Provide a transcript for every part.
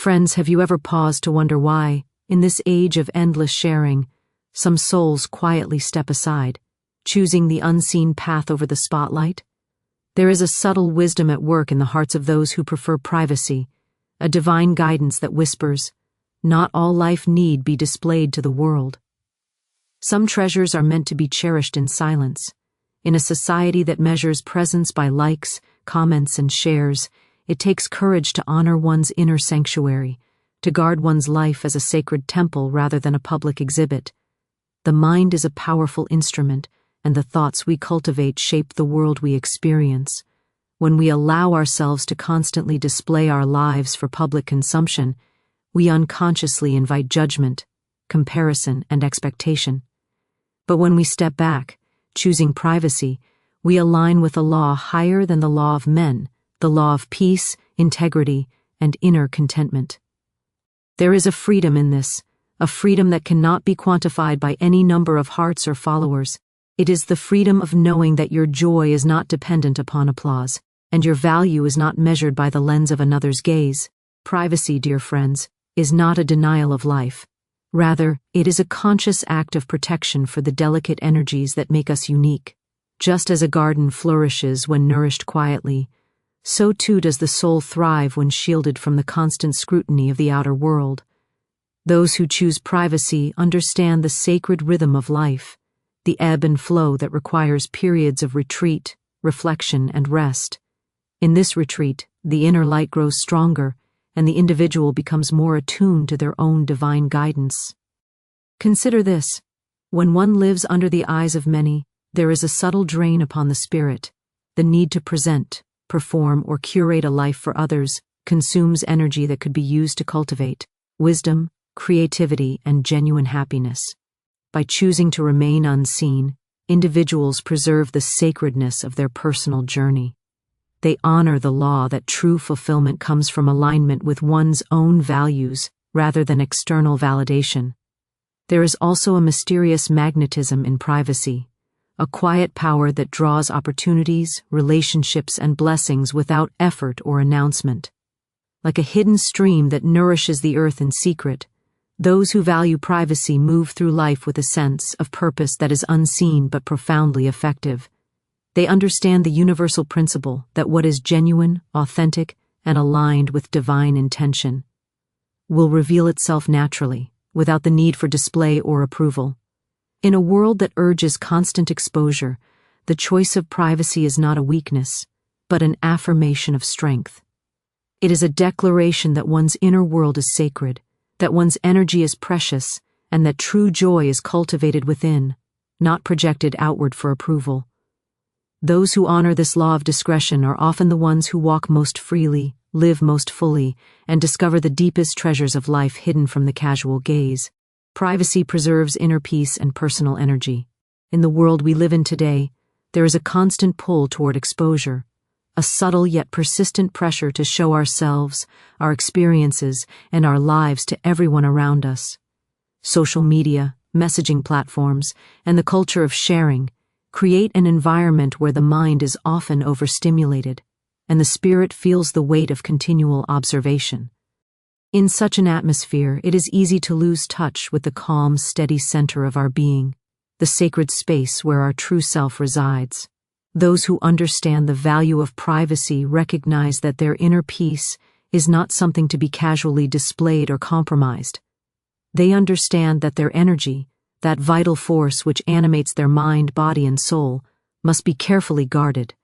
Friends, have you ever paused to wonder why, in this age of endless sharing, some souls quietly step aside, choosing the unseen path over the spotlight? There is a subtle wisdom at work in the hearts of those who prefer privacy, a divine guidance that whispers, "Not all life need be displayed to the world." Some treasures are meant to be cherished in silence. In a society that measures presence by likes, comments, and shares, it takes courage to honor one's inner sanctuary, to guard one's life as a sacred temple rather than a public exhibit. The mind is a powerful instrument, and the thoughts we cultivate shape the world we experience. When we allow ourselves to constantly display our lives for public consumption, we unconsciously invite judgment, comparison, and expectation. But when we step back, choosing privacy, we align with a law higher than the law of men, the law of peace, integrity, and inner contentment. There is a freedom in this, a freedom that cannot be quantified by any number of hearts or followers. It is the freedom of knowing that your joy is not dependent upon applause, and your value is not measured by the lens of another's gaze. Privacy, dear friends, is not a denial of life. Rather, it is a conscious act of protection for the delicate energies that make us unique. Just as a garden flourishes when nourished quietly, so too does the soul thrive when shielded from the constant scrutiny of the outer world. Those who choose privacy understand the sacred rhythm of life, the ebb and flow that requires periods of retreat, reflection, and rest. In this retreat, the inner light grows stronger, and the individual becomes more attuned to their own divine guidance. Consider this: when one lives under the eyes of many, there is a subtle drain upon the spirit. The need to present, perform, or curate a life for others consumes energy that could be used to cultivate wisdom, creativity, and genuine happiness. By choosing to remain unseen, individuals preserve the sacredness of their personal journey. They honor the law that true fulfillment comes from alignment with one's own values rather than external validation. There is also a mysterious magnetism in privacy, a quiet power that draws opportunities, relationships, and blessings without effort or announcement. Like a hidden stream that nourishes the earth in secret, those who value privacy move through life with a sense of purpose that is unseen but profoundly effective. They understand the universal principle that what is genuine, authentic, and aligned with divine intention will reveal itself naturally, without the need for display or approval. In a world that urges constant exposure, the choice of privacy is not a weakness, but an affirmation of strength. It is a declaration that one's inner world is sacred, that one's energy is precious, and that true joy is cultivated within, not projected outward for approval. Those who honor this law of discretion are often the ones who walk most freely, live most fully, and discover the deepest treasures of life hidden from the casual gaze. Privacy preserves inner peace and personal energy. In the world we live in today, there is a constant pull toward exposure, a subtle yet persistent pressure to show ourselves, our experiences, and our lives to everyone around us. Social media, messaging platforms, and the culture of sharing create an environment where the mind is often overstimulated, and the spirit feels the weight of continual observation. In such an atmosphere, it is easy to lose touch with the calm, steady center of our being, the sacred space where our true self resides. Those who understand the value of privacy recognize that their inner peace is not something to be casually displayed or compromised. They understand that their energy, that vital force which animates their mind, body, and soul, must be carefully guarded.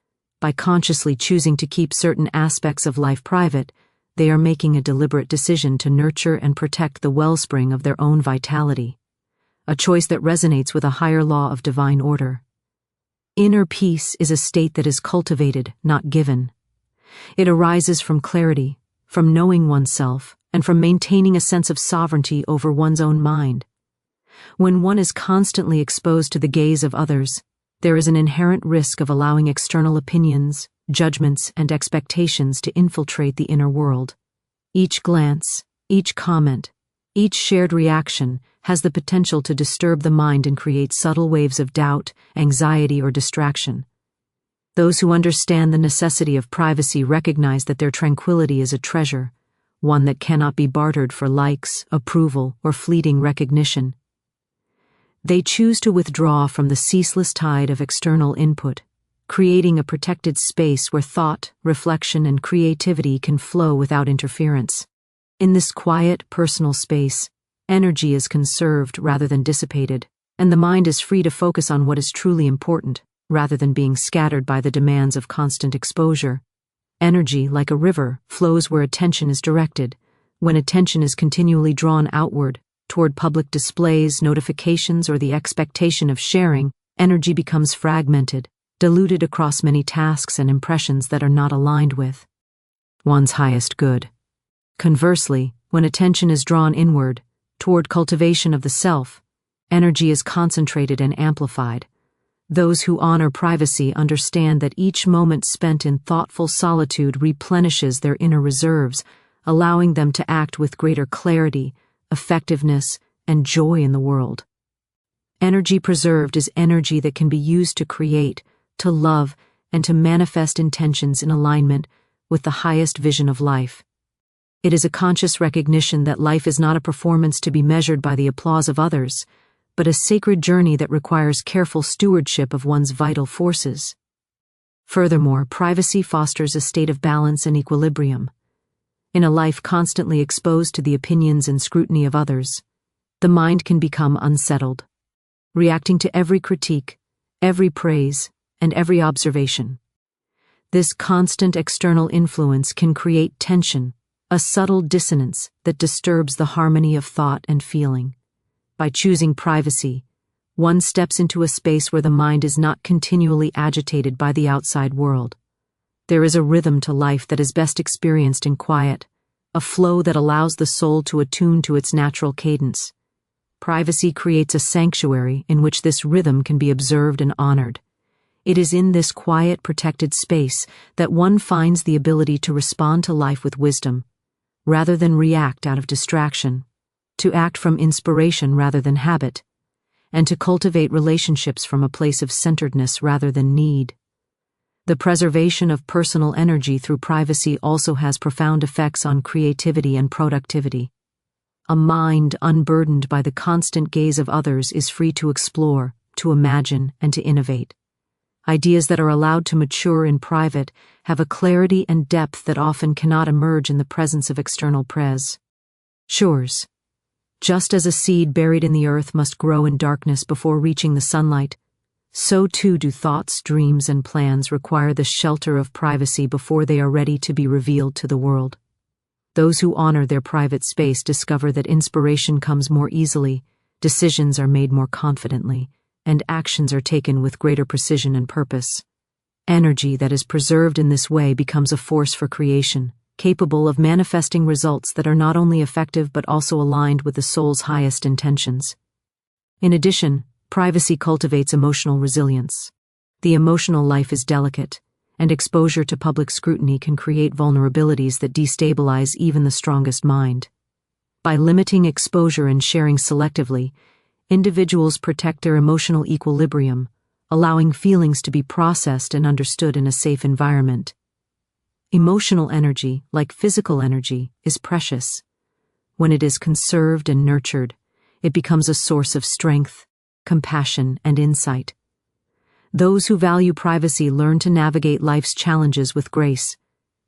By consciously choosing to keep certain aspects of life private, they are making a deliberate decision to nurture and protect the wellspring of their own vitality, a choice that resonates with a higher law of divine order. Inner peace is a state that is cultivated, not given. It arises from clarity, from knowing oneself, and from maintaining a sense of sovereignty over one's own mind. When one is constantly exposed to the gaze of others, there is an inherent risk of allowing external opinions, judgments, and expectations to infiltrate the inner world. Each glance, each comment, each shared reaction has the potential to disturb the mind and create subtle waves of doubt, anxiety, or distraction. Those who understand the necessity of privacy recognize that their tranquility is a treasure, one that cannot be bartered for likes, approval, or fleeting recognition. They choose to withdraw from the ceaseless tide of external input, creating a protected space where thought, reflection, and creativity can flow without interference. In this quiet, personal space, energy is conserved rather than dissipated, and the mind is free to focus on what is truly important, rather than being scattered by the demands of constant exposure. Energy, like a river, flows where attention is directed. When attention is continually drawn outward, toward public displays, notifications, or the expectation of sharing, energy becomes fragmented, diluted across many tasks and impressions that are not aligned with one's highest good. Conversely, when attention is drawn inward, toward cultivation of the self, energy is concentrated and amplified. Those who honor privacy understand that each moment spent in thoughtful solitude replenishes their inner reserves, allowing them to act with greater clarity, effectiveness, and joy in the world. Energy preserved is energy that can be used to create, to love, and to manifest intentions in alignment with the highest vision of life. It is a conscious recognition that life is not a performance to be measured by the applause of others, but a sacred journey that requires careful stewardship of one's vital forces. Furthermore, privacy fosters a state of balance and equilibrium. In a life constantly exposed to the opinions and scrutiny of others, the mind can become unsettled, reacting to every critique, every praise, and every observation. This constant external influence can create tension, a subtle dissonance that disturbs the harmony of thought and feeling. By choosing privacy, one steps into a space where the mind is not continually agitated by the outside world. There is a rhythm to life that is best experienced in quiet, a flow that allows the soul to attune to its natural cadence. Privacy creates a sanctuary in which this rhythm can be observed and honored. It is in this quiet, protected space that one finds the ability to respond to life with wisdom, rather than react out of distraction, to act from inspiration rather than habit, and to cultivate relationships from a place of centeredness rather than need. The preservation of personal energy through privacy also has profound effects on creativity and productivity. A mind unburdened by the constant gaze of others is free to explore, to imagine, and to innovate. Ideas that are allowed to mature in private have a clarity and depth that often cannot emerge in the presence of external pressures. Just as a seed buried in the earth must grow in darkness before reaching the sunlight, so too do thoughts, dreams, and plans require the shelter of privacy before they are ready to be revealed to the world. Those who honor their private space discover that inspiration comes more easily, decisions are made more confidently, and actions are taken with greater precision and purpose. Energy that is preserved in this way becomes a force for creation, capable of manifesting results that are not only effective but also aligned with the soul's highest intentions. In addition, privacy cultivates emotional resilience. The emotional life is delicate, and exposure to public scrutiny can create vulnerabilities that destabilize even the strongest mind. By limiting exposure and sharing selectively, individuals protect their emotional equilibrium, allowing feelings to be processed and understood in a safe environment. Emotional energy, like physical energy, is precious. When it is conserved and nurtured, it becomes a source of strength, compassion, and insight. Those who value privacy learn to navigate life's challenges with grace,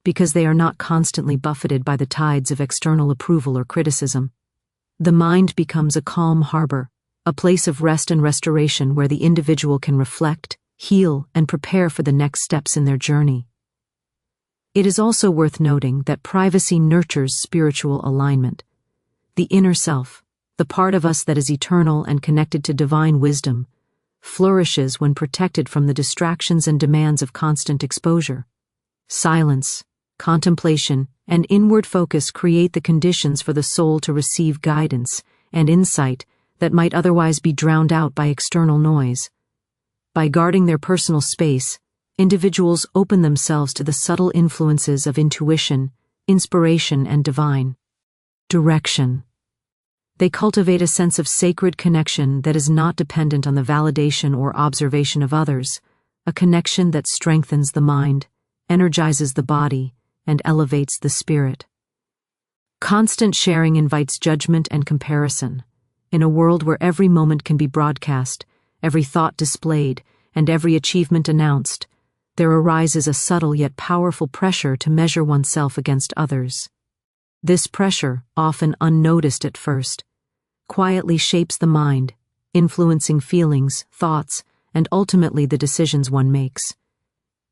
because they are not constantly buffeted by the tides of external approval or criticism. The mind becomes a calm harbor, a place of rest and restoration where the individual can reflect, heal, and prepare for the next steps in their journey. It is also worth noting that privacy nurtures spiritual alignment. The inner self, the part of us that is eternal and connected to divine wisdom, flourishes when protected from the distractions and demands of constant exposure. Silence, contemplation, and inward focus create the conditions for the soul to receive guidance and insight that might otherwise be drowned out by external noise. By guarding their personal space, individuals open themselves to the subtle influences of intuition, inspiration, and divine direction. They cultivate a sense of sacred connection that is not dependent on the validation or observation of others, a connection that strengthens the mind, energizes the body, and elevates the spirit. Constant sharing invites judgment and comparison. In a world where every moment can be broadcast, every thought displayed, and every achievement announced, there arises a subtle yet powerful pressure to measure oneself against others. This pressure, often unnoticed at first, quietly shapes the mind, influencing feelings, thoughts, and ultimately the decisions one makes.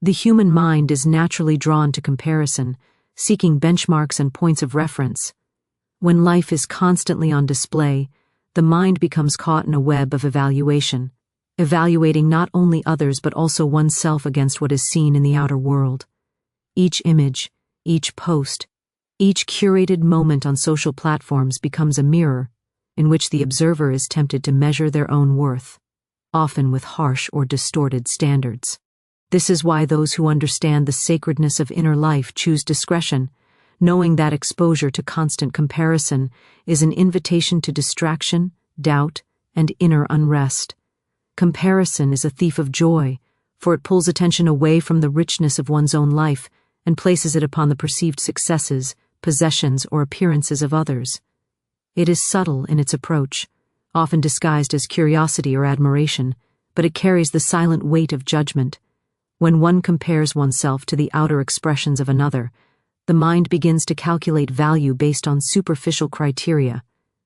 The human mind is naturally drawn to comparison, seeking benchmarks and points of reference. When life is constantly on display, the mind becomes caught in a web of evaluation, evaluating not only others but also oneself against what is seen in the outer world. Each image, each post, each curated moment on social platforms becomes a mirror in which the observer is tempted to measure their own worth, often with harsh or distorted standards. This is why those who understand the sacredness of inner life choose discretion, knowing that exposure to constant comparison is an invitation to distraction, doubt, and inner unrest. Comparison is a thief of joy, for it pulls attention away from the richness of one's own life and places it upon the perceived successes, possessions, or appearances of others. It is subtle in its approach, often disguised as curiosity or admiration, but it carries the silent weight of judgment. When one compares oneself to the outer expressions of another, the mind begins to calculate value based on superficial criteria,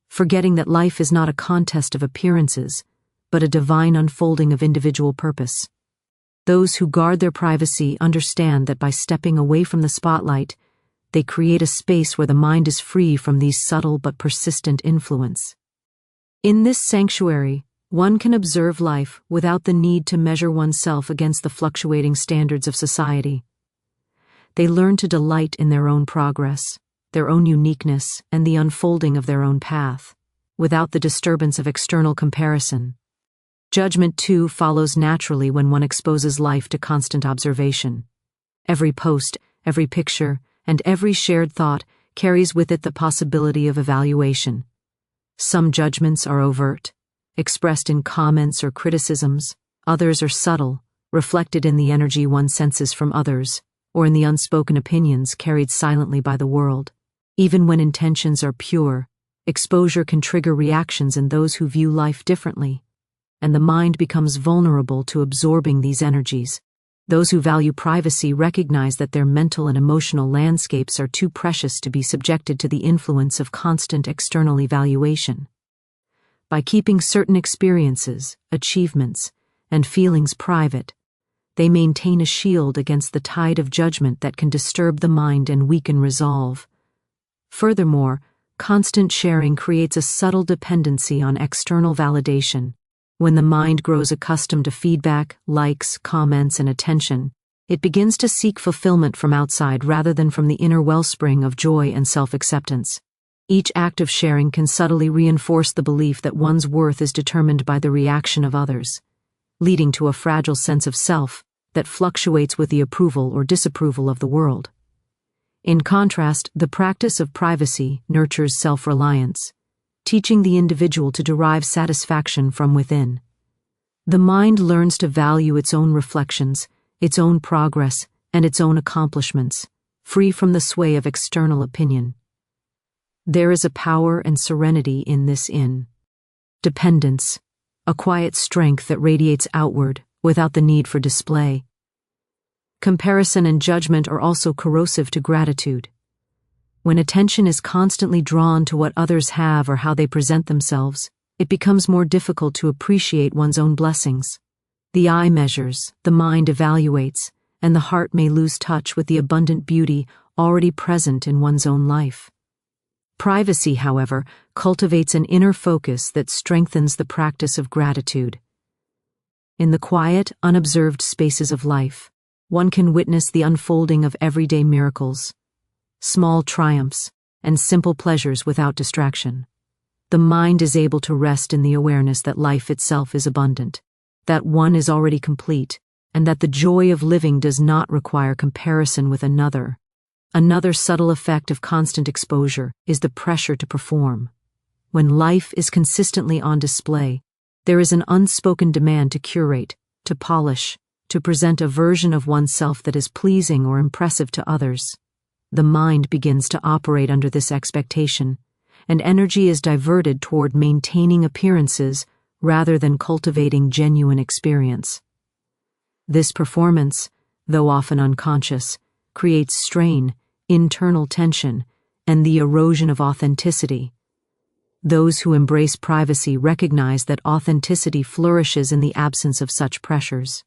forgetting that life is not a contest of appearances, but a divine unfolding of individual purpose. Those who guard their privacy understand that by stepping away from the spotlight, they create a space where the mind is free from these subtle but persistent influence. In this sanctuary, one can observe life without the need to measure oneself against the fluctuating standards of society. They learn to delight in their own progress, their own uniqueness, and the unfolding of their own path, without the disturbance of external comparison. Judgment, too, follows naturally when one exposes life to constant observation. Every post, every picture, and every shared thought carries with it the possibility of evaluation. Some judgments are overt, expressed in comments or criticisms. Others are subtle, reflected in the energy one senses from others, or in the unspoken opinions carried silently by the world. Even when intentions are pure, exposure can trigger reactions in those who view life differently, and the mind becomes vulnerable to absorbing these energies. Those who value privacy recognize that their mental and emotional landscapes are too precious to be subjected to the influence of constant external evaluation. By keeping certain experiences, achievements, and feelings private, they maintain a shield against the tide of judgment that can disturb the mind and weaken resolve. Furthermore, constant sharing creates a subtle dependency on external validation. When the mind grows accustomed to feedback, likes, comments, and attention, it begins to seek fulfillment from outside rather than from the inner wellspring of joy and self-acceptance. Each act of sharing can subtly reinforce the belief that one's worth is determined by the reaction of others, leading to a fragile sense of self that fluctuates with the approval or disapproval of the world. In contrast, the practice of privacy nurtures self-reliance, teaching the individual to derive satisfaction from within. The mind learns to value its own reflections, its own progress, and its own accomplishments, free from the sway of external opinion. There is a power and serenity in this dependence, a quiet strength that radiates outward without the need for display. Comparison and judgment are also corrosive to gratitude. When attention is constantly drawn to what others have or how they present themselves, it becomes more difficult to appreciate one's own blessings. The eye measures, the mind evaluates, and the heart may lose touch with the abundant beauty already present in one's own life. Privacy, however, cultivates an inner focus that strengthens the practice of gratitude. In the quiet, unobserved spaces of life, one can witness the unfolding of everyday miracles, small triumphs, and simple pleasures without distraction. The mind is able to rest in the awareness that life itself is abundant, that one is already complete, and that the joy of living does not require comparison with another. Another subtle effect of constant exposure is the pressure to perform. When life is consistently on display, there is an unspoken demand to curate, to polish, to present a version of oneself that is pleasing or impressive to others. the mind begins to operate under this expectation, and energy is diverted toward maintaining appearances rather than cultivating genuine experience. This performance, though often unconscious, creates strain, internal tension, and the erosion of authenticity. Those who embrace privacy recognize that authenticity flourishes in the absence of such pressures.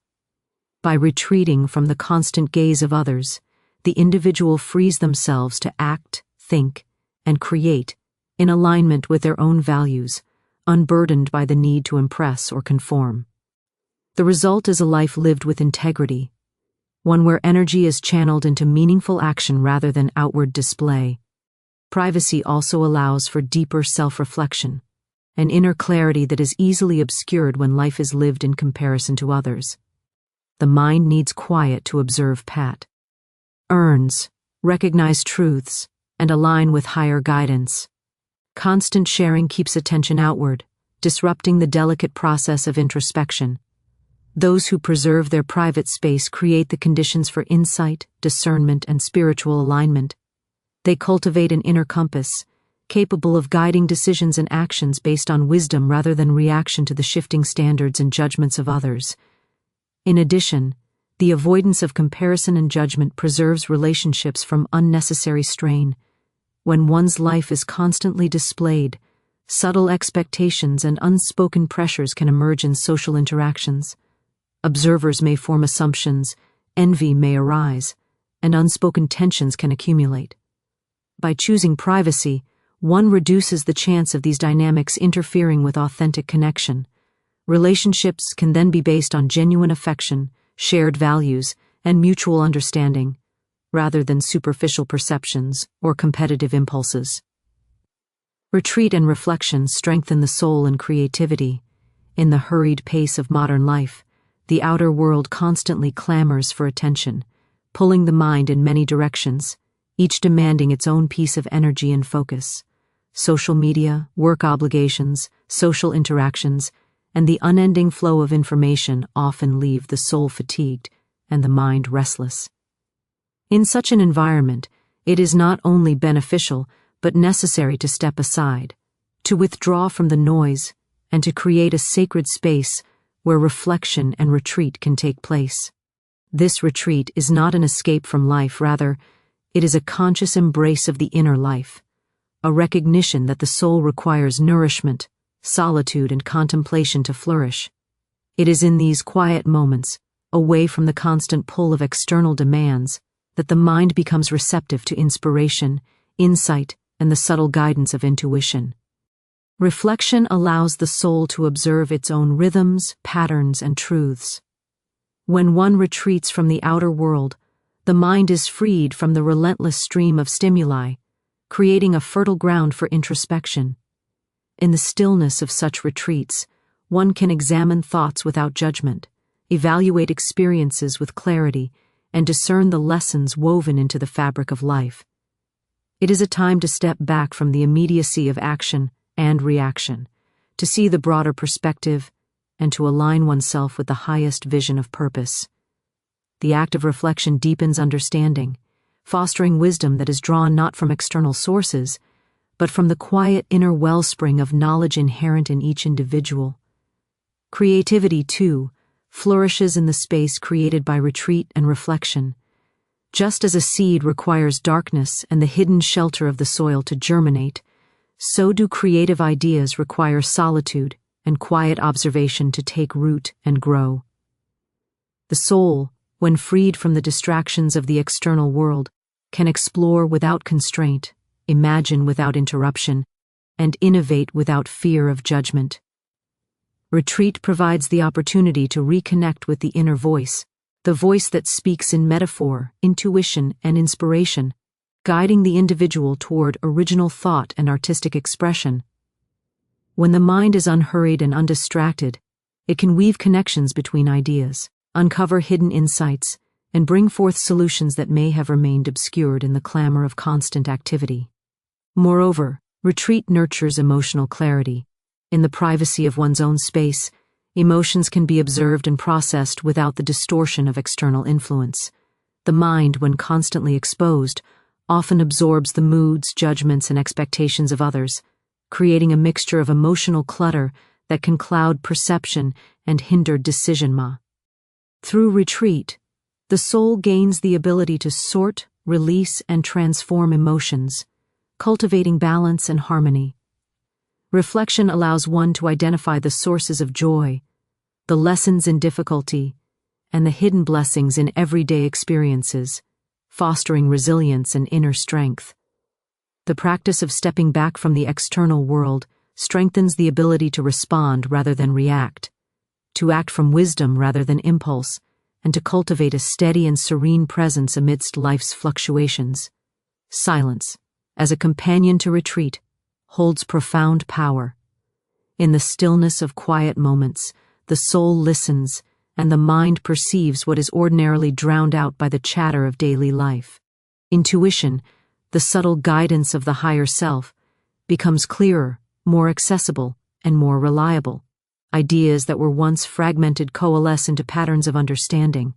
By retreating from the constant gaze of others, the individual frees themselves to act, think, and create in alignment with their own values, unburdened by the need to impress or conform. The result is a life lived with integrity, one where energy is channeled into meaningful action rather than outward display. Privacy also allows for deeper self-reflection, an inner clarity that is easily obscured when life is lived in comparison to others. The mind needs quiet to observe patterns, recognize truths, and align with higher guidance. Constant sharing keeps attention outward, disrupting the delicate process of introspection. Those who preserve their private space create the conditions for insight, discernment, and spiritual alignment. They cultivate an inner compass, capable of guiding decisions and actions based on wisdom rather than reaction to the shifting standards and judgments of others. In addition, the avoidance of comparison and judgment preserves relationships from unnecessary strain. When one's life is constantly displayed, subtle expectations and unspoken pressures can emerge in social interactions. Observers may form assumptions, envy may arise, and unspoken tensions can accumulate. By choosing privacy, one reduces the chance of these dynamics interfering with authentic connection. Relationships can then be based on genuine affection, shared values, and mutual understanding, rather than superficial perceptions or competitive impulses. Retreat and reflection strengthen the soul and creativity. In the hurried pace of modern life, the outer world constantly clamors for attention, pulling the mind in many directions, each demanding its own piece of energy and focus. Social media, work obligations, social interactions, and the unending flow of information often leave the soul fatigued and the mind restless. In such an environment, it is not only beneficial but necessary to step aside, to withdraw from the noise, and to create a sacred space where reflection and retreat can take place. This retreat is not an escape from life, rather, it is a conscious embrace of the inner life, a recognition that the soul requires nourishment, solitude, and contemplation to flourish. It is in these quiet moments, away from the constant pull of external demands, that the mind becomes receptive to inspiration, insight, and the subtle guidance of intuition. Reflection allows the soul to observe its own rhythms, patterns, and truths. When one retreats from the outer world, the mind is freed from the relentless stream of stimuli, creating a fertile ground for introspection. In the stillness of such retreats, one can examine thoughts without judgment, evaluate experiences with clarity, and discern the lessons woven into the fabric of life. It is a time to step back from the immediacy of action and reaction, to see the broader perspective, and to align oneself with the highest vision of purpose. The act of reflection deepens understanding, fostering wisdom that is drawn not from external sources, but from the quiet inner wellspring of knowledge inherent in each individual. Creativity, too, flourishes in the space created by retreat and reflection. Just as a seed requires darkness and the hidden shelter of the soil to germinate, so do creative ideas require solitude and quiet observation to take root and grow. The soul, when freed from the distractions of the external world, can explore without constraint, imagine without interruption, and innovate without fear of judgment. Retreat provides the opportunity to reconnect with the inner voice, the voice that speaks in metaphor, intuition, and inspiration, guiding the individual toward original thought and artistic expression. When the mind is unhurried and undistracted, it can weave connections between ideas, uncover hidden insights, and bring forth solutions that may have remained obscured in the clamor of constant activity. Moreover, retreat nurtures emotional clarity. In the privacy of one's own space, emotions can be observed and processed without the distortion of external influence. The mind, when constantly exposed, often absorbs the moods, judgments, and expectations of others, creating a mixture of emotional clutter that can cloud perception and hinder decision. Through retreat, the soul gains the ability to sort, release, and transform emotions, cultivating balance and harmony. Reflection allows one to identify the sources of joy, the lessons in difficulty, and the hidden blessings in everyday experiences, fostering resilience and inner strength. The practice of stepping back from the external world strengthens the ability to respond rather than react, to act from wisdom rather than impulse, and to cultivate a steady and serene presence amidst life's fluctuations. Silence, as a companion to retreat, holds profound power. In the stillness of quiet moments, the soul listens, and the mind perceives what is ordinarily drowned out by the chatter of daily life. Intuition, the subtle guidance of the higher self, becomes clearer, more accessible, and more reliable. Ideas that were once fragmented coalesce into patterns of understanding.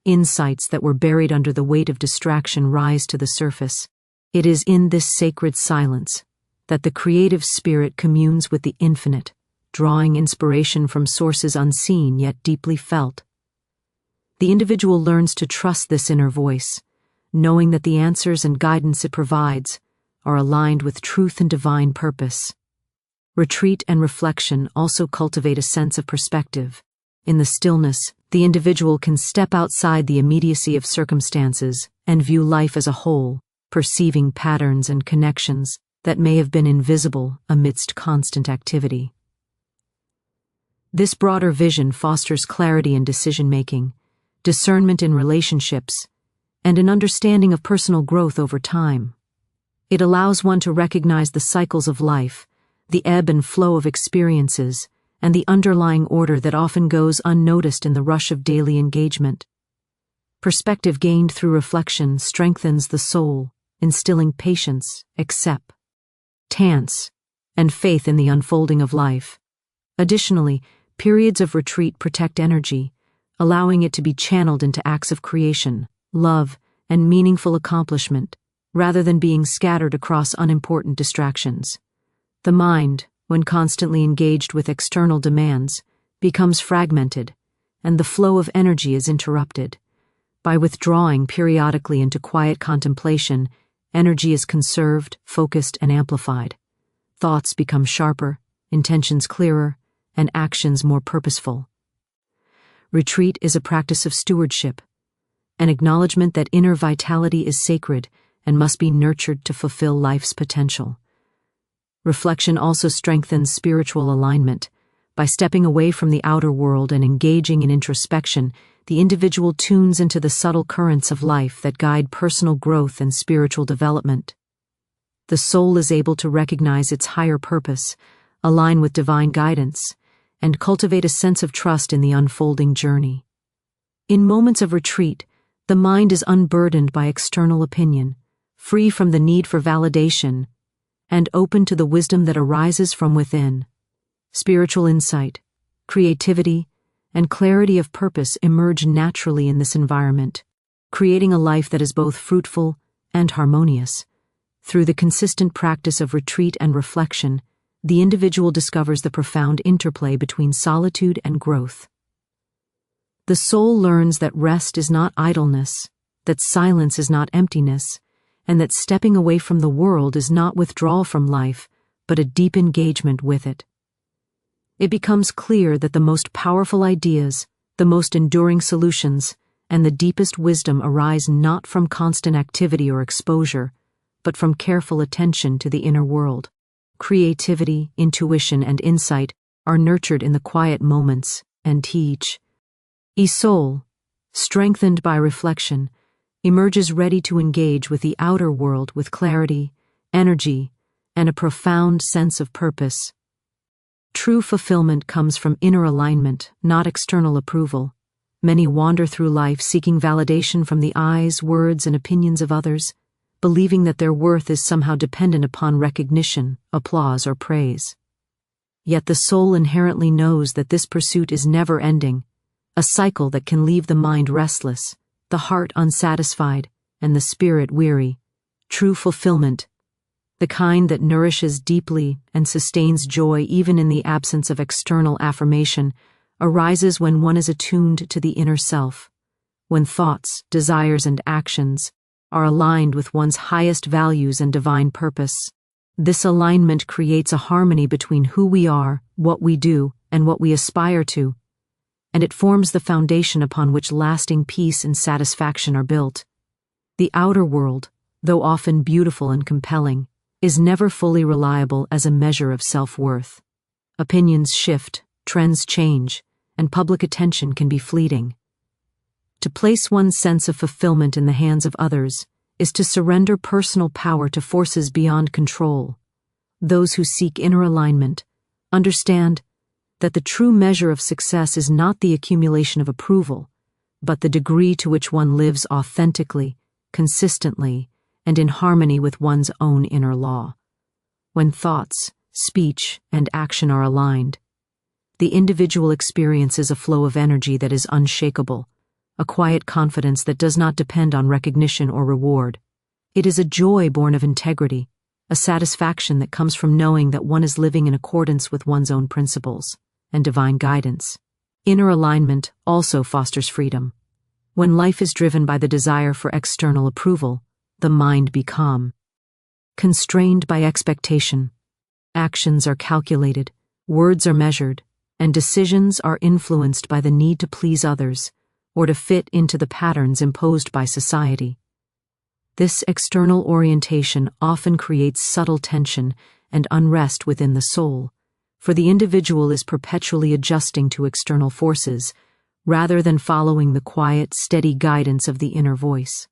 Insights that were buried under the weight of distraction rise to the surface. It is in this sacred silence that the creative spirit communes with the infinite, drawing inspiration from sources unseen yet deeply felt. The individual learns to trust this inner voice, knowing that the answers and guidance it provides are aligned with truth and divine purpose. Retreat and reflection also cultivate a sense of perspective. In the stillness, the individual can step outside the immediacy of circumstances and view life as a whole, perceiving patterns and connections that may have been invisible amidst constant activity. This broader vision fosters clarity in decision-making, discernment in relationships, and an understanding of personal growth over time. It allows one to recognize the cycles of life, the ebb and flow of experiences, and the underlying order that often goes unnoticed in the rush of daily engagement. Perspective gained through reflection strengthens the soul, instilling patience, acceptance, and faith in the unfolding of life. Additionally, periods of retreat protect energy, allowing it to be channeled into acts of creation, love, and meaningful accomplishment, rather than being scattered across unimportant distractions. The mind, when constantly engaged with external demands, becomes fragmented, and the flow of energy is interrupted. By withdrawing periodically into quiet contemplation, energy is conserved, focused, and amplified. Thoughts become sharper, intentions clearer, and actions more purposeful. Retreat is a practice of stewardship, an acknowledgement that inner vitality is sacred and must be nurtured to fulfill life's potential. Reflection also strengthens spiritual alignment. By stepping away from the outer world and engaging in introspection, the individual tunes into the subtle currents of life that guide personal growth and spiritual development. The soul is able to recognize its higher purpose, align with divine guidance, and cultivate a sense of trust in the unfolding journey. In moments of retreat, the mind is unburdened by external opinion, free from the need for validation, and open to the wisdom that arises from within. Spiritual insight, creativity, and clarity of purpose emerge naturally in this environment, creating a life that is both fruitful and harmonious. Through the consistent practice of retreat and reflection, the individual discovers the profound interplay between solitude and growth. The soul learns that rest is not idleness, that silence is not emptiness, and that stepping away from the world is not withdrawal from life, but a deep engagement with it. It becomes clear that the most powerful ideas, the most enduring solutions, and the deepest wisdom arise not from constant activity or exposure, but from careful attention to the inner world. Creativity, intuition, and insight are nurtured in the quiet moments, and each soul, strengthened by reflection, emerges ready to engage with the outer world with clarity, energy, and a profound sense of purpose. True fulfillment comes from inner alignment, not external approval. Many wander through life seeking validation from the eyes, words, and opinions of others, believing that their worth is somehow dependent upon recognition, applause, or praise. Yet the soul inherently knows that this pursuit is never ending, a cycle that can leave the mind restless, the heart unsatisfied, and the spirit weary, True fulfillment, the kind that nourishes deeply and sustains joy even in the absence of external affirmation, arises when one is attuned to the inner self, when thoughts, desires, and actions are aligned with one's highest values and divine purpose. This alignment creates a harmony between who we are, what we do, and what we aspire to, and it forms the foundation upon which lasting peace and satisfaction are built. The outer world, though often beautiful and compelling, is never fully reliable as a measure of self-worth. Opinions shift, trends change, and public attention can be fleeting. To place one's sense of fulfillment in the hands of others is to surrender personal power to forces beyond control. Those who seek inner alignment understand that the true measure of success is not the accumulation of approval, but the degree to which one lives authentically, consistently, and in harmony with one's own inner law. When thoughts, speech, and action are aligned, the individual experiences a flow of energy that is unshakable, a quiet confidence that does not depend on recognition or reward. It is a joy born of integrity, a satisfaction that comes from knowing that one is living in accordance with one's own principles and divine guidance. Inner alignment also fosters freedom. When life is driven by the desire for external approval, the mind be calm. Constrained by expectation, actions are calculated, words are measured, and decisions are influenced by the need to please others or to fit into the patterns imposed by society. This external orientation often creates subtle tension and unrest within the soul, for the individual is perpetually adjusting to external forces rather than following the quiet, steady guidance of the inner voice.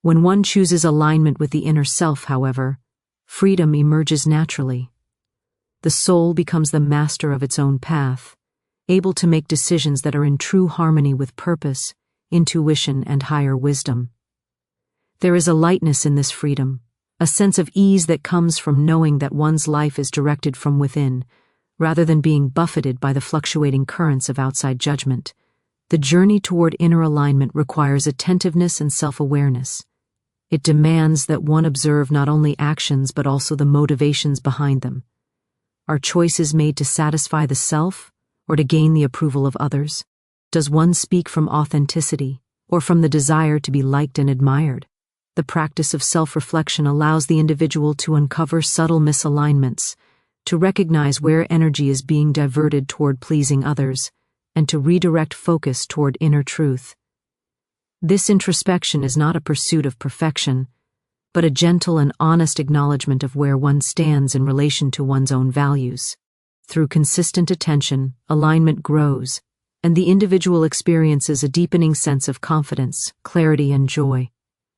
When one chooses alignment with the inner self, however, freedom emerges naturally. The soul becomes the master of its own path, able to make decisions that are in true harmony with purpose, intuition, and higher wisdom. There is a lightness in this freedom, a sense of ease that comes from knowing that one's life is directed from within, rather than being buffeted by the fluctuating currents of outside judgment. The journey toward inner alignment requires attentiveness and self-awareness. It demands that one observe not only actions but also the motivations behind them. Are choices made to satisfy the self or to gain the approval of others? Does one speak from authenticity or from the desire to be liked and admired? The practice of self-reflection allows the individual to uncover subtle misalignments, to recognize where energy is being diverted toward pleasing others, and to redirect focus toward inner truth. This introspection is not a pursuit of perfection, but a gentle and honest acknowledgement of where one stands in relation to one's own values. Through consistent attention, alignment grows, and the individual experiences a deepening sense of confidence, clarity, and joy.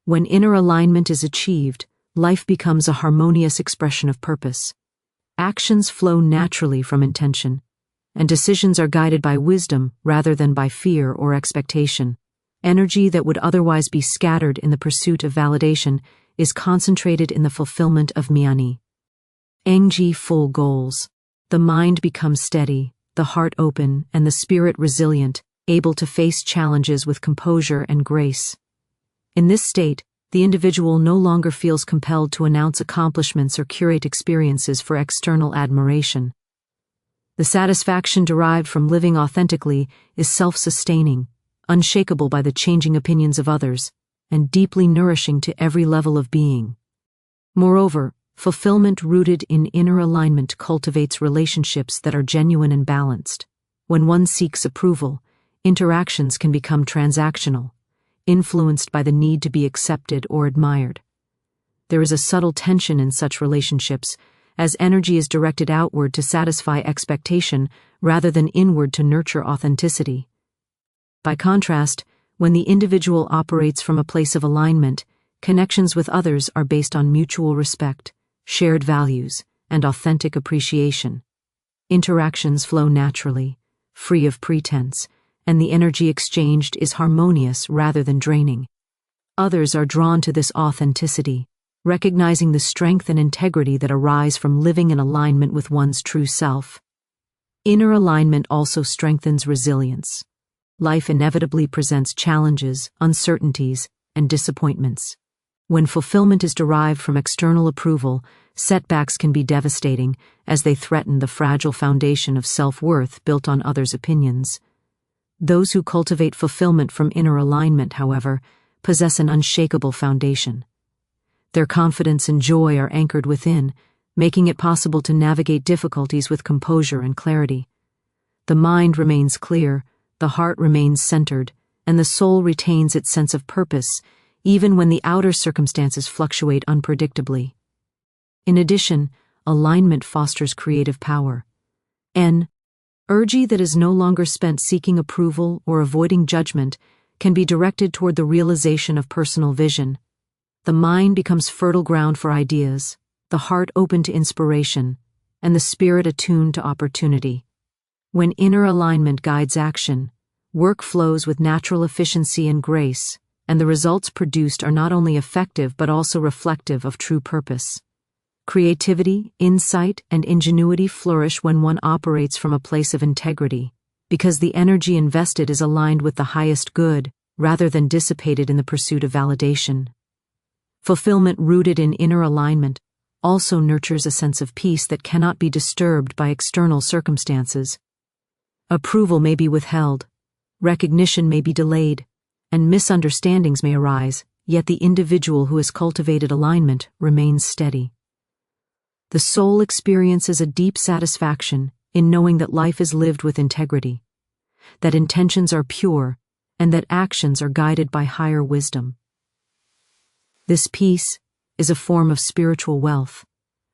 When inner alignment is achieved, life becomes a harmonious expression of purpose. Actions flow naturally from intention, and decisions are guided by wisdom rather than by fear or expectation. Energy that would otherwise be scattered in the pursuit of validation is concentrated in the fulfillment of Miani. Engji full goals. The mind becomes steady, the heart open, and the spirit resilient, able to face challenges with composure and grace. In this state, the individual no longer feels compelled to announce accomplishments or curate experiences for external admiration. The satisfaction derived from living authentically is self-sustaining, unshakable by the changing opinions of others, and deeply nourishing to every level of being. Moreover, fulfillment rooted in inner alignment cultivates relationships that are genuine and balanced. When one seeks approval, interactions can become transactional, influenced by the need to be accepted or admired. There is a subtle tension in such relationships, as energy is directed outward to satisfy expectation rather than inward to nurture authenticity. By contrast, when the individual operates from a place of alignment, connections with others are based on mutual respect, shared values, and authentic appreciation. Interactions flow naturally, free of pretense, and the energy exchanged is harmonious rather than draining. Others are drawn to this authenticity, recognizing the strength and integrity that arise from living in alignment with one's true self. Inner alignment also strengthens resilience. Life inevitably presents challenges, uncertainties, and disappointments. When fulfillment is derived from external approval, setbacks can be devastating as they threaten the fragile foundation of self-worth built on others' opinions. Those who cultivate fulfillment from inner alignment, however, possess an unshakable foundation. Their confidence and joy are anchored within, making it possible to navigate difficulties with composure and clarity. The mind remains clear, the heart remains centered, and the soul retains its sense of purpose, even when the outer circumstances fluctuate unpredictably. In addition, alignment fosters creative power. Energy that is no longer spent seeking approval or avoiding judgment can be directed toward the realization of personal vision. The mind becomes fertile ground for ideas, the heart open to inspiration, and the spirit attuned to opportunity. When inner alignment guides action, work flows with natural efficiency and grace, and the results produced are not only effective but also reflective of true purpose. Creativity, insight, and ingenuity flourish when one operates from a place of integrity, because the energy invested is aligned with the highest good, rather than dissipated in the pursuit of validation. Fulfillment rooted in inner alignment also nurtures a sense of peace that cannot be disturbed by external circumstances. Approval may be withheld, recognition may be delayed, and misunderstandings may arise, yet the individual who has cultivated alignment remains steady. The soul experiences a deep satisfaction in knowing that life is lived with integrity, that intentions are pure, and that actions are guided by higher wisdom. This peace is a form of spiritual wealth,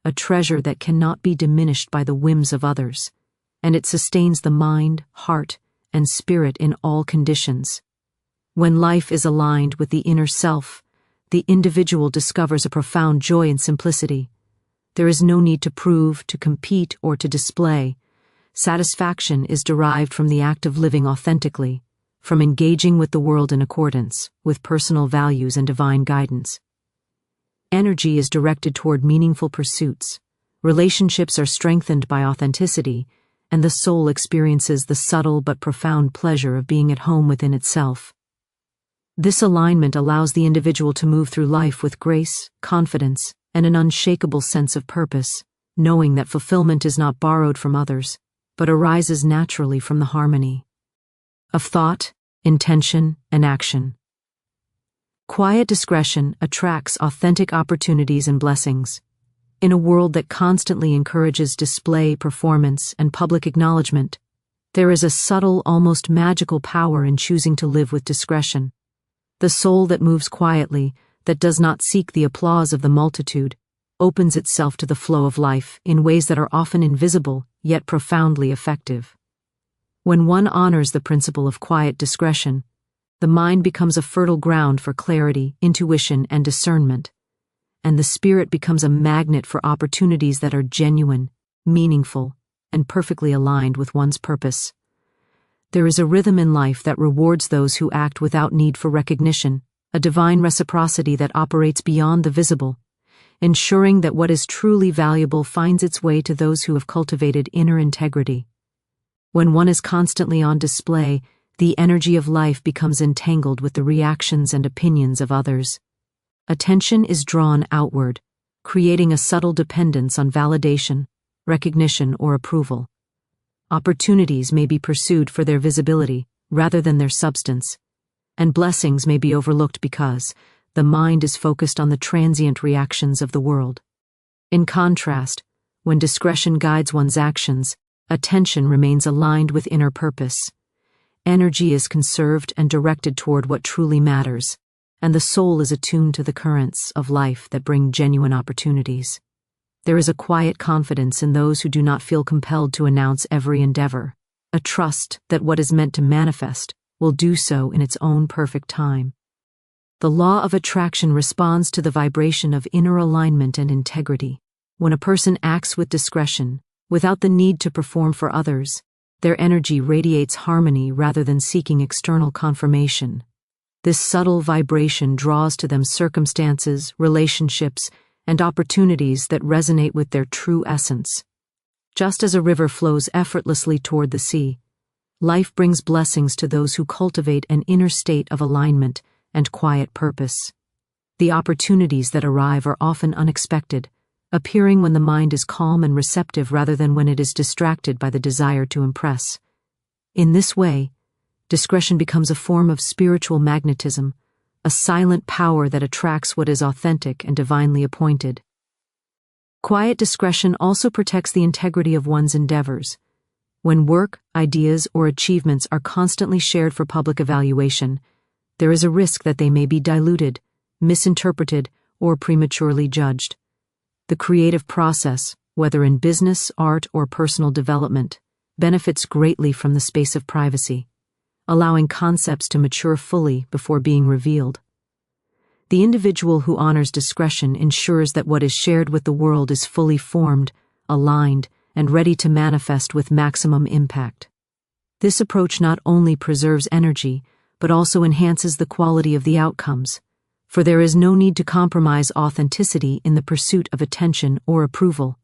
a treasure that cannot be diminished by the whims of others, and it sustains the mind, heart, and spirit in all conditions. When life is aligned with the inner self, the individual discovers a profound joy in simplicity. There is no need to prove, to compete, or to display. Satisfaction is derived from the act of living authentically, from engaging with the world in accordance with personal values and divine guidance. Energy is directed toward meaningful pursuits. Relationships are strengthened by authenticity, and the soul experiences the subtle but profound pleasure of being at home within itself. This alignment allows the individual to move through life with grace, confidence, and an unshakable sense of purpose, knowing that fulfillment is not borrowed from others, but arises naturally from the harmony of thought, intention, and action. Quiet discretion attracts authentic opportunities and blessings. In a world that constantly encourages display, performance, and public acknowledgement, there is a subtle, almost magical power in choosing to live with discretion. The soul that moves quietly, that does not seek the applause of the multitude, opens itself to the flow of life in ways that are often invisible, yet profoundly effective. When one honors the principle of quiet discretion, the mind becomes a fertile ground for clarity, intuition, and discernment, and the spirit becomes a magnet for opportunities that are genuine, meaningful, and perfectly aligned with one's purpose. There is a rhythm in life that rewards those who act without need for recognition, a divine reciprocity that operates beyond the visible, ensuring that what is truly valuable finds its way to those who have cultivated inner integrity. When one is constantly on display, the energy of life becomes entangled with the reactions and opinions of others. Attention is drawn outward, creating a subtle dependence on validation, recognition, or approval. Opportunities may be pursued for their visibility rather than their substance, and blessings may be overlooked because the mind is focused on the transient reactions of the world. In contrast, when discretion guides one's actions, attention remains aligned with inner purpose. Energy is conserved and directed toward what truly matters, and the soul is attuned to the currents of life that bring genuine opportunities. There is a quiet confidence in those who do not feel compelled to announce every endeavor, a trust that what is meant to manifest will do so in its own perfect time. The law of attraction responds to the vibration of inner alignment and integrity. When a person acts with discretion, without the need to perform for others, their energy radiates harmony rather than seeking external confirmation. This subtle vibration draws to them circumstances, relationships, and opportunities that resonate with their true essence. Just as a river flows effortlessly toward the sea, life brings blessings to those who cultivate an inner state of alignment and quiet purpose. The opportunities that arrive are often unexpected, appearing when the mind is calm and receptive rather than when it is distracted by the desire to impress. In this way, discretion becomes a form of spiritual magnetism, a silent power that attracts what is authentic and divinely appointed. Quiet discretion also protects the integrity of one's endeavors. When work, ideas, or achievements are constantly shared for public evaluation, there is a risk that they may be diluted, misinterpreted, or prematurely judged. The creative process, whether in business, art, or personal development, benefits greatly from the space of privacy, allowing concepts to mature fully before being revealed. The individual who honors discretion ensures that what is shared with the world is fully formed, aligned, and ready to manifest with maximum impact. This approach not only preserves energy, but also enhances the quality of the outcomes, for there is no need to compromise authenticity in the pursuit of attention or approval.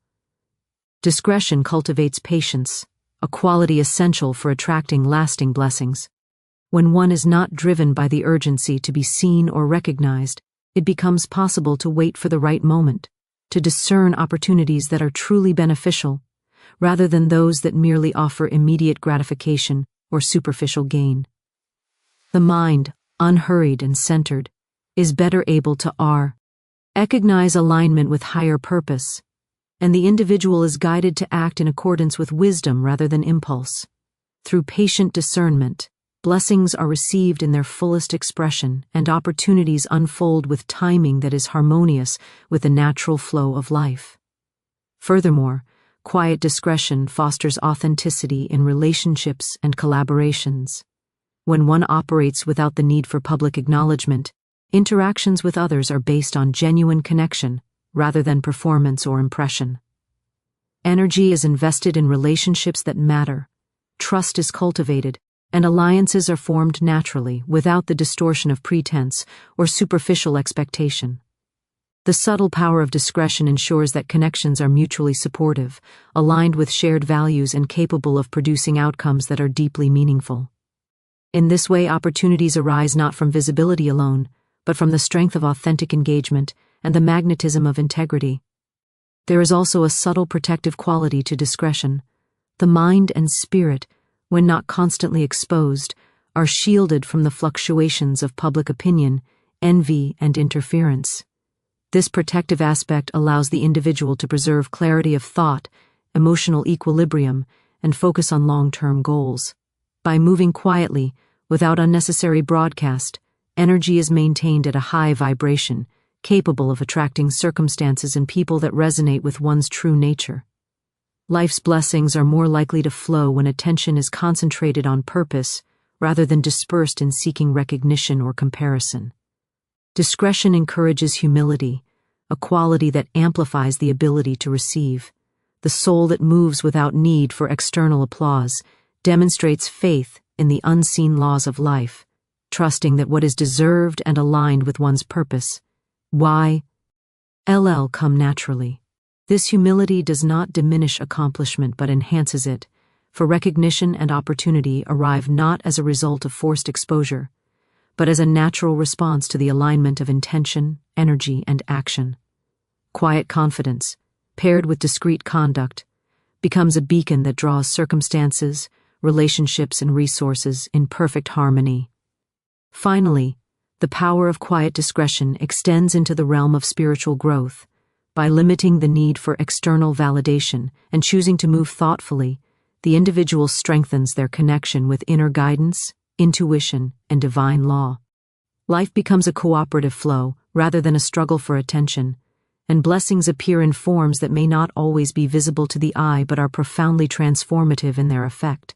Discretion cultivates patience, a quality essential for attracting lasting blessings. When one is not driven by the urgency to be seen or recognized, it becomes possible to wait for the right moment, to discern opportunities that are truly beneficial, rather than those that merely offer immediate gratification or superficial gain. The mind, unhurried and centered, is better able to recognize alignment with higher purpose, and the individual is guided to act in accordance with wisdom rather than impulse. Through patient discernment, blessings are received in their fullest expression and opportunities unfold with timing that is harmonious with the natural flow of life. Furthermore, quiet discretion fosters authenticity in relationships and collaborations. When one operates without the need for public acknowledgement, interactions with others are based on genuine connection rather than performance or impression. Energy is invested in relationships that matter, trust is cultivated, and alliances are formed naturally without the distortion of pretense or superficial expectation. The subtle power of discretion ensures that connections are mutually supportive, aligned with shared values, and capable of producing outcomes that are deeply meaningful. In this way, opportunities arise not from visibility alone, but from the strength of authentic engagement and the magnetism of integrity. There is also a subtle protective quality to discretion. The mind and spirit, when not constantly exposed, are shielded from the fluctuations of public opinion, envy, and interference. This protective aspect allows the individual to preserve clarity of thought, emotional equilibrium, and focus on long-term goals. By moving quietly, without unnecessary broadcast, energy is maintained at a high vibration, capable of attracting circumstances and people that resonate with one's true nature. Life's blessings are more likely to flow when attention is concentrated on purpose rather than dispersed in seeking recognition or comparison. Discretion encourages humility, a quality that amplifies the ability to receive. The soul that moves without need for external applause demonstrates faith in the unseen laws of life, trusting that what is deserved and aligned with one's purpose will come naturally. This humility does not diminish accomplishment but enhances it, for recognition and opportunity arrive not as a result of forced exposure, but as a natural response to the alignment of intention, energy, and action. Quiet confidence, paired with discreet conduct, becomes a beacon that draws circumstances, relationships, and resources in perfect harmony. Finally, the power of quiet discretion extends into the realm of spiritual growth. By limiting the need for external validation and choosing to move thoughtfully, the individual strengthens their connection with inner guidance, intuition, and divine law. Life becomes a cooperative flow rather than a struggle for attention, and blessings appear in forms that may not always be visible to the eye but are profoundly transformative in their effect.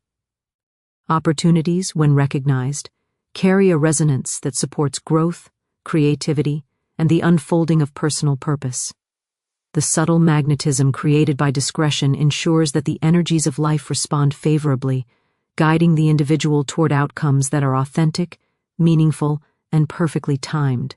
Opportunities, when recognized, carry a resonance that supports growth, creativity, and the unfolding of personal purpose. The subtle magnetism created by discretion ensures that the energies of life respond favorably, guiding the individual toward outcomes that are authentic, meaningful, and perfectly timed.